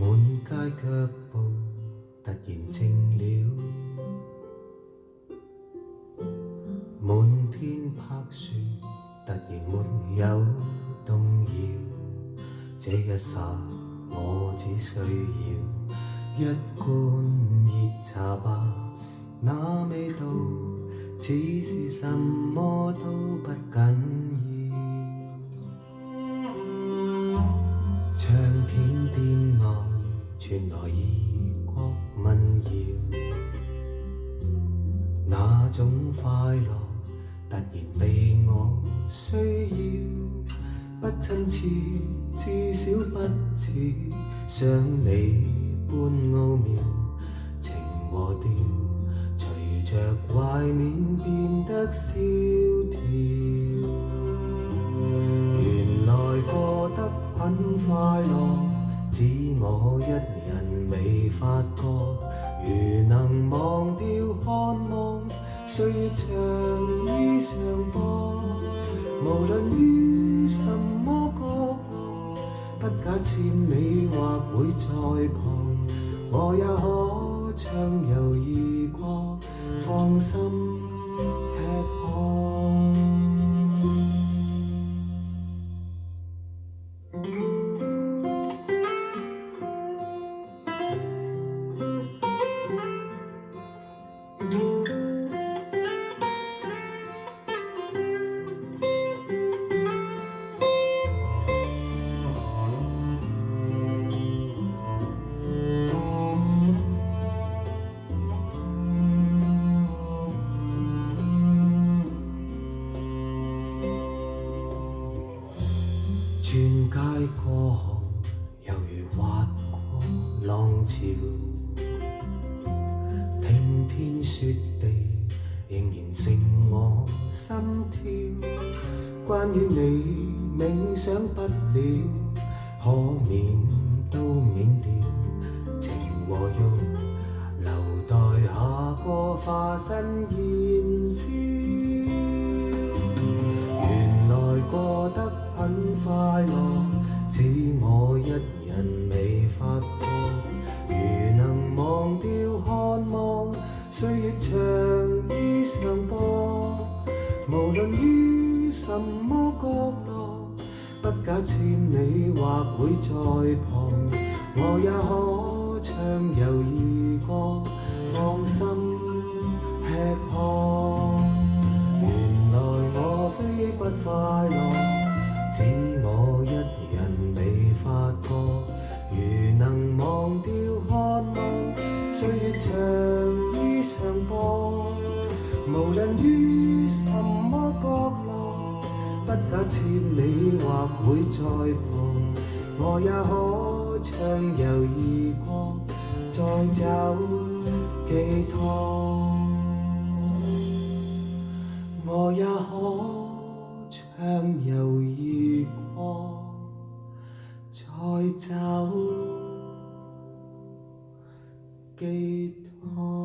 滿街腳步突然靜了，滿天柏樹突然沒有動搖。這一剎我只需要一罐熱茶吧，那味道似是什麼都不緊要。唱片店內傳來異國民謠，那種快樂突然被我需要，不親切，至少不似想你般奧妙。情和調隨着懷緬變得蕭條，原來過得很快樂，只我一人未發覺。如能忘掉渴望，歲月長衣裳播，無論於什麼角落，不假千里或會在旁，我也可暢遊而過，放心吃喝。轉街過巷，猶如滑過浪潮，聽天說地，仍然勝我心跳。關於你冥想不了，可免都免掉，情和欲留待下個化身燃燒。原來過得很快樂，只我一人未發覺。如能忘掉渴望，歲月長衣裳播，無論於什麼角落，不假千里或會在旁，我也可暢遊而過，放心吃喝。原來我非不快樂，只我一人未發覺。如能忘掉渴望，歲月長衣裳播，無論於什麼角落，不假千里或會在旁，我也可暢遊而過，再找寄託。我也可暢遊而過，再找寄託。